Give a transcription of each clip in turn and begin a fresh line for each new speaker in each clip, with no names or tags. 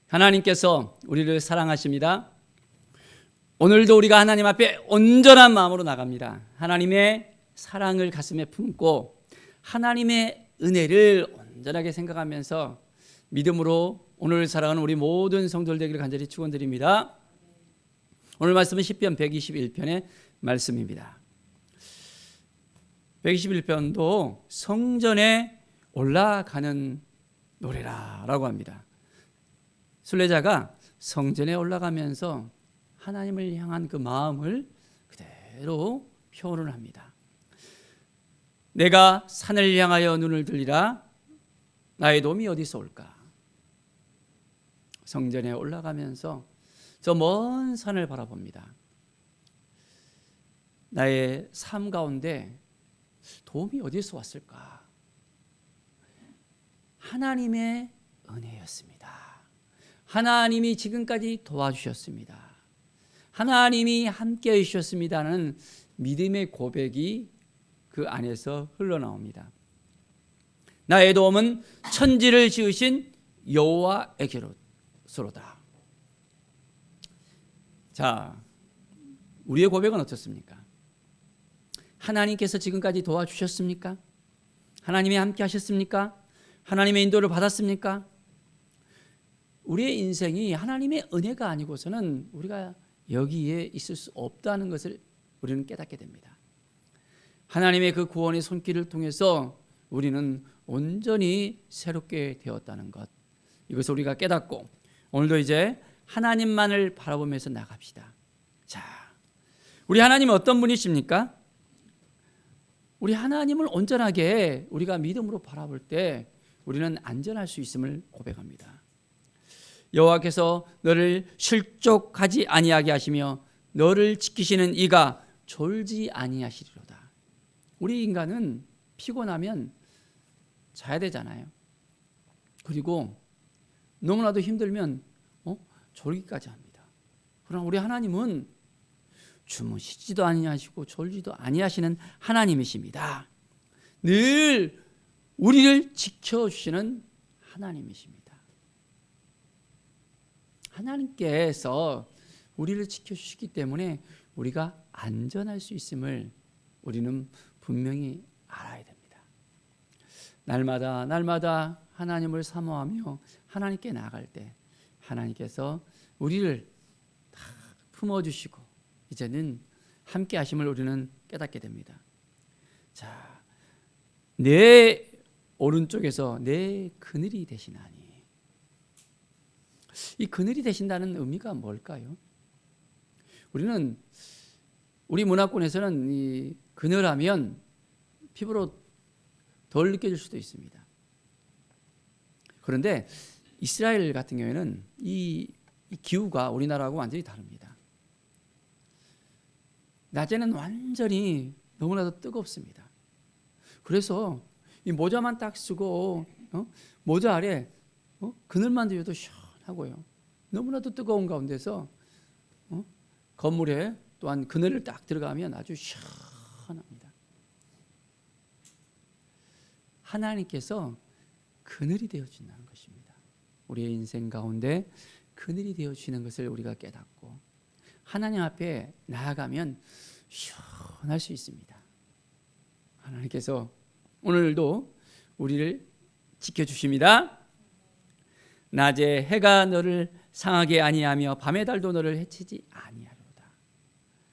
하나님께서 우리를 사랑하십니다. 오늘도 우리가 하나님 앞에 온전한 마음으로 나갑니다. 하나님의 사랑을 가슴에 품고 하나님의 은혜를 온전하게 생각하면서 믿음으로 오늘 살아가는 우리 모든 성도들 되기를 간절히 축원드립니다. 오늘 말씀은 시편 121편의 말씀입니다. 121편도 성전에 올라가는 노래라고 합니다. 순례자가 성전에 올라가면서 하나님을 향한 그 마음을 그대로 표현을 합니다. 내가 산을 향하여 눈을 들리라. 나의 도움이 어디서 올까? 성전에 올라가면서 저 먼 산을 바라봅니다. 나의 삶 가운데 도움이 어디서 왔을까? 하나님의 은혜였습니다. 하나님이 지금까지 도와주셨습니다. 하나님이 함께 해주셨습니다는 믿음의 고백이 그 안에서 흘러나옵니다. 나의 도움은 천지를 지으신 여호와에게로소로다. 자, 우리의 고백은 어떻습니까? 하나님께서 지금까지 도와주셨습니까? 하나님이 함께 하셨습니까? 하나님의 인도를 받았습니까? 우리의 인생이 하나님의 은혜가 아니고서는 우리가 여기에 있을 수 없다는 것을 우리는 깨닫게 됩니다. 하나님의 그 구원의 손길을 통해서 우리는 온전히 새롭게 되었다는 것, 이것을 우리가 깨닫고 오늘도 이제 하나님만을 바라보면서 나갑시다. 자, 우리 하나님은 어떤 분이십니까? 우리 하나님을 온전하게 우리가 믿음으로 바라볼 때 우리는 안전할 수 있음을 고백합니다. 여호와께서 너를 실족하지 아니하게 하시며 너를 지키시는 이가 졸지 아니하시리로다. 우리 인간은 피곤하면 자야 되잖아요. 그리고 너무나도 힘들면 졸기까지 합니다. 그러나 우리 하나님은 주무시지도 아니하시고 졸지도 아니하시는 하나님이십니다. 늘 우리를 지켜주시는 하나님이십니다. 하나님께서 우리를 지켜주시기 때문에 우리가 안전할 수 있음을 우리는 분명히 알아야 됩니다. 날마다 하나님을 사모하며 하나님께 나아갈 때 하나님께서 우리를 다 품어주시고 이제는 함께 하심을 우리는 깨닫게 됩니다. 자, 내 오른쪽에서 내 그늘이 되시나니, 이 그늘이 되신다는 의미가 뭘까요? 우리는 우리 문화권에서는 이 그늘하면 피부로 덜 느껴질 수도 있습니다. 그런데 이스라엘 같은 경우에는 이 기후가 우리나라하고 완전히 다릅니다. 낮에는 완전히 너무나도 뜨겁습니다. 그래서 이 모자만 딱 쓰고 모자 아래 그늘만 들여도 시원하고요. 너무나도 뜨거운 가운데서 건물에 또한 그늘을 딱 들어가면 아주 시원합니다. 하나님께서 그늘이 되어준다는 것입니다. 우리의 인생 가운데 그늘이 되어주시는 것을 우리가 깨닫고 하나님 앞에 나아가면 시원할 수 있습니다. 하나님께서 오늘도 우리를 지켜주십니다. 낮에 해가 너를 상하게 아니하며 밤의 달도 너를 해치지 아니하리로다.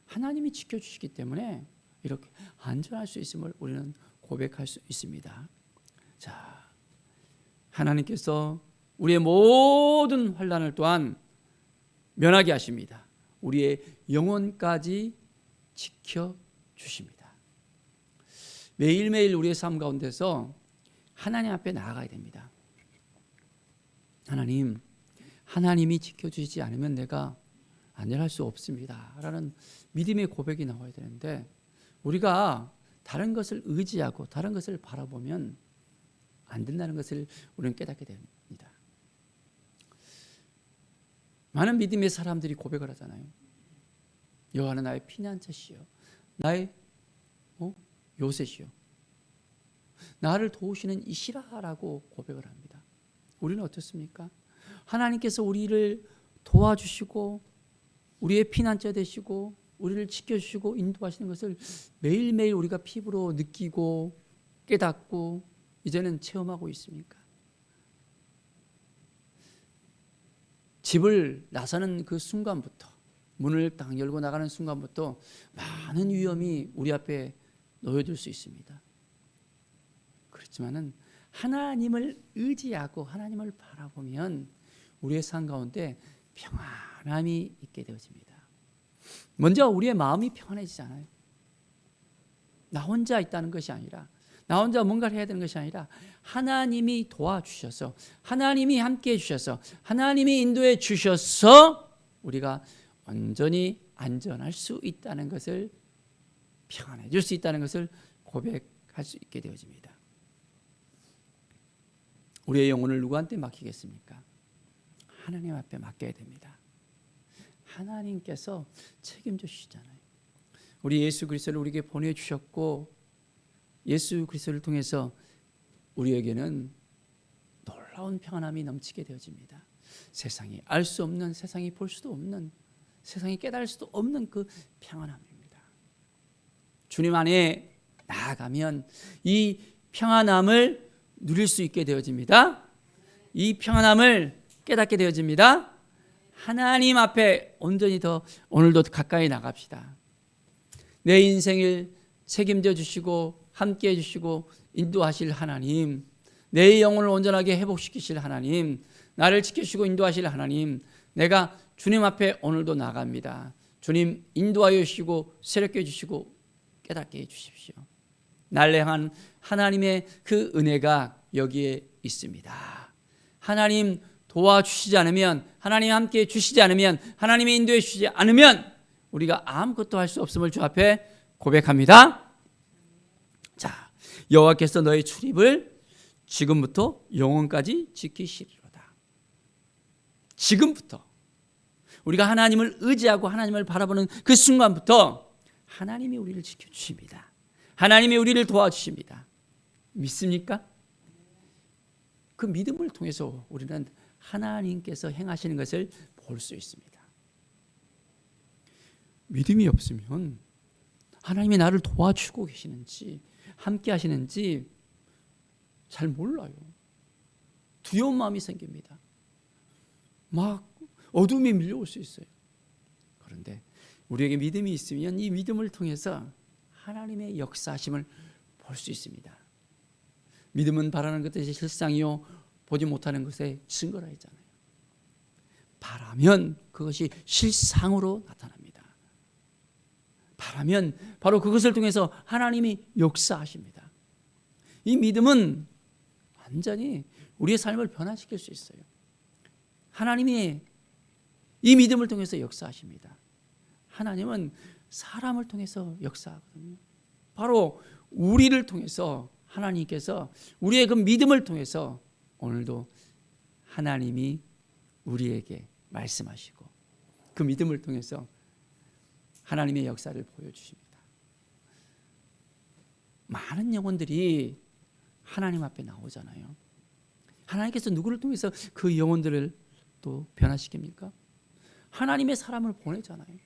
하나님이 지켜주시기 때문에 이렇게 안전할 수 있음을 우리는 고백할 수 있습니다. 자, 하나님께서 우리의 모든 환난을 또한 면하게 하십니다. 우리의 영혼까지 지켜주십니다. 매일매일 우리의 삶 가운데서 하나님 앞에 나아가야 됩니다. 하나님이 지켜주시지 않으면 내가 안전할 수 없습니다 라는 믿음의 고백이 나와야 되는데, 우리가 다른 것을 의지하고 다른 것을 바라보면 안 된다는 것을 우리는 깨닫게 됩니다. 많은 믿음의 사람들이 고백을 하잖아요. 여호와는 나의 피난처시요 나의 요새시요 나를 도우시는 이시라라고 고백을 합니다. 우리는 어떻습니까? 하나님께서 우리를 도와주시고 우리의 피난처 되시고 우리를 지켜주시고 인도하시는 것을 매일매일 우리가 피부로 느끼고 깨닫고 이제는 체험하고 있습니까? 집을 나서는 그 순간부터, 문을 딱 열고 나가는 순간부터 많은 위험이 우리 앞에 놓여질 수 있습니다. 그렇지만은 하나님을 의지하고 하나님을 바라보면 우리의 삶 가운데 평안함이 있게 되어집니다. 먼저 우리의 마음이 평안해지잖아요. 나 혼자 있다는 것이 아니라, 나 혼자 뭔가를 해야 되는 것이 아니라 하나님이 도와주셔서, 하나님이 함께해 주셔서, 하나님이 인도해 주셔서 우리가 온전히 안전할 수 있다는 것을, 평안해질 수 있다는 것을 고백할 수 있게 되어집니다. 우리의 영혼을 누구한테 맡기겠습니까? 하나님 앞에 맡겨야 됩니다. 하나님께서 책임져 주시잖아요. 우리 예수 그리스도를 우리에게 보내주셨고 예수 그리스도를 통해서 우리에게는 놀라운 평안함이 넘치게 되어집니다. 세상이 알 수 없는, 세상이 볼 수도 없는, 세상이 깨달을 수도 없는 그 평안함입니다. 주님 안에 나아가면 이 평안함을 누릴 수 있게 되어집니다. 이 평안함을 깨닫게 되어집니다. 하나님 앞에 온전히 더 오늘도 가까이 나갑시다. 내 인생을 책임져 주시고 함께해 주시고 인도하실 하나님, 내 영혼을 온전하게 회복시키실 하나님, 나를 지켜주시고 인도하실 하나님, 내가 주님 앞에 오늘도 나갑니다. 주님 인도하여 주시고 새롭게 해주시고 깨닫게 해주십시오. 나를 향한 하나님의 그 은혜가 여기에 있습니다. 하나님 도와주시지 않으면, 하나님 함께 주시지 않으면, 하나님이 인도해 주시지 않으면 우리가 아무것도 할 수 없음을 주 앞에 고백합니다. 자, 여호와께서 너의 출입을 지금부터 영원까지 지키시리로다. 지금부터 우리가 하나님을 의지하고 하나님을 바라보는 그 순간부터 하나님이 우리를 지켜주십니다. 하나님이 우리를 도와주십니다. 믿습니까? 그 믿음을 통해서 우리는 하나님께서 행하시는 것을 볼 수 있습니다. 믿음이 없으면 하나님이 나를 도와주고 계시는지 함께 하시는지 잘 몰라요. 두려운 마음이 생깁니다. 막 어둠이 밀려올 수 있어요. 그런데 우리에게 믿음이 있으면 이 믿음을 통해서 하나님의 역사하심을 볼 수 있습니다. 믿음은 바라는 것이 실상이요 보지 못하는 것의 증거라 했잖아요. 바라면 그것이 실상으로 나타납니다. 바라면 바로 그것을 통해서 하나님이 역사하십니다. 이 믿음은 완전히 우리의 삶을 변화시킬 수 있어요. 하나님이 이 믿음을 통해서 역사하십니다. 하나님은 사람을 통해서 역사하거든요. 바로 우리를 통해서 하나님께서 우리의 그 믿음을 통해서 오늘도 하나님이 우리에게 말씀하시고 그 믿음을 통해서 하나님의 역사를 보여주십니다. 많은 영혼들이 하나님 앞에 나오잖아요. 하나님께서 누구를 통해서 그 영혼들을 또 변화시킵니까? 하나님의 사람을 보내잖아요.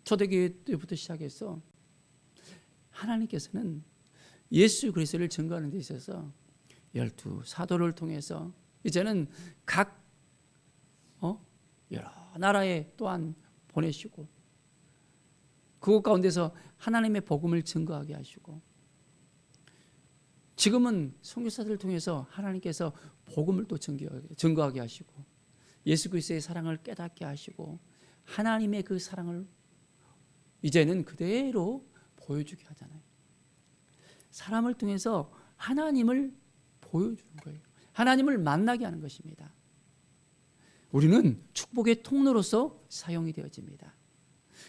초대교회 때부터 시작해서 하나님께서는 예수 그리스도를 증거하는 데 있어서 12 사도를 통해서 이제는 각 여러 나라에 또한 보내시고 그곳 가운데서 하나님의 복음을 증거하게 하시고 지금은 선교사들을 통해서 하나님께서 복음을 또 증거하게 하시고 예수 그리스도의 사랑을 깨닫게 하시고 하나님의 그 사랑을 이제는 그대로 보여주게 하잖아요. 사람을 통해서 하나님을 보여주는 거예요. 하나님을 만나게 하는 것입니다. 우리는 축복의 통로로서 사용이 되어집니다.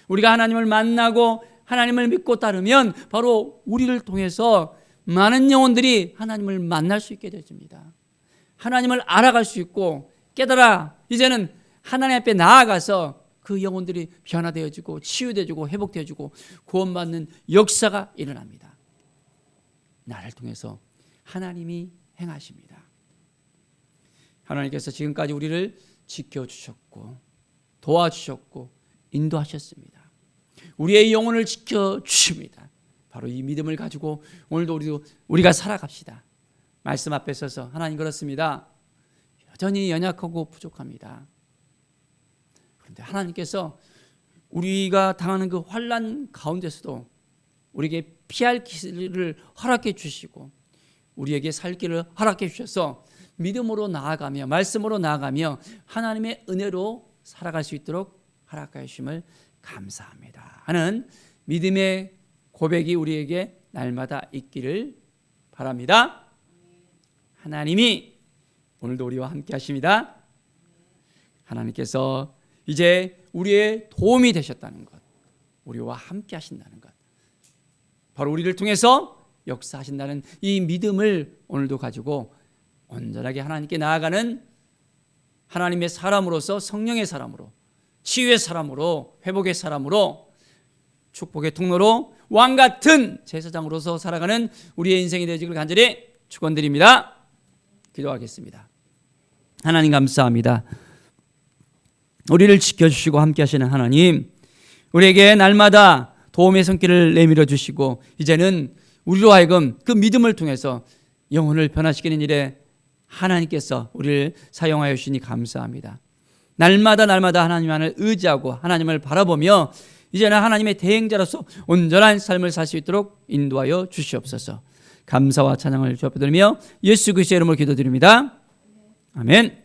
우리가 하나님을 만나고 하나님을 믿고 따르면 바로 우리를 통해서 많은 영혼들이 하나님을 만날 수 있게 되어집니다. 하나님을 알아갈 수 있고 깨달아 이제는 하나님 앞에 나아가서 그 영혼들이 변화되어지고 치유되어지고 회복되어지고 구원받는 역사가 일어납니다. 나를 통해서 하나님이 행하십니다. 하나님께서 지금까지 우리를 지켜주셨고 도와주셨고 인도하셨습니다. 우리의 영혼을 지켜주십니다. 바로 이 믿음을 가지고 오늘도 우리가 살아갑시다. 말씀 앞에 서서 하나님 그렇습니다. 여전히 연약하고 부족합니다. 그런데 하나님께서 우리가 당하는 그 환난 가운데서도 우리에게 피할 길을 허락해 주시고 우리에게 살 길을 허락해 주셔서 믿음으로 나아가며 말씀으로 나아가며 하나님의 은혜로 살아갈 수 있도록 허락하여 주심을 감사합니다 하는 믿음의 고백이 우리에게 날마다 있기를 바랍니다. 하나님이 오늘도 우리와 함께 하십니다. 하나님께서 이제 우리의 도움이 되셨다는 것, 우리와 함께 하신다는 것, 바로 우리를 통해서 역사하신다는 이 믿음을 오늘도 가지고 온전하게 하나님께 나아가는 하나님의 사람으로서, 성령의 사람으로, 치유의 사람으로, 회복의 사람으로, 축복의 통로로, 왕같은 제사장으로서 살아가는 우리의 인생이 되기를 간절히 축원드립니다. 기도하겠습니다. 하나님 감사합니다. 우리를 지켜주시고 함께 하시는 하나님, 우리에게 날마다 도움의 손길을 내밀어 주시고 이제는 우리로 하여금 그 믿음을 통해서 영혼을 변화시키는 일에 하나님께서 우리를 사용하여 주시니 감사합니다. 날마다 하나님만을 의지하고 하나님을 바라보며 이제는 하나님의 대행자로서 온전한 삶을 살 수 있도록 인도하여 주시옵소서. 감사와 찬양을 주 앞에 드리며 예수 그리스도의 이름으로 기도드립니다. 아멘.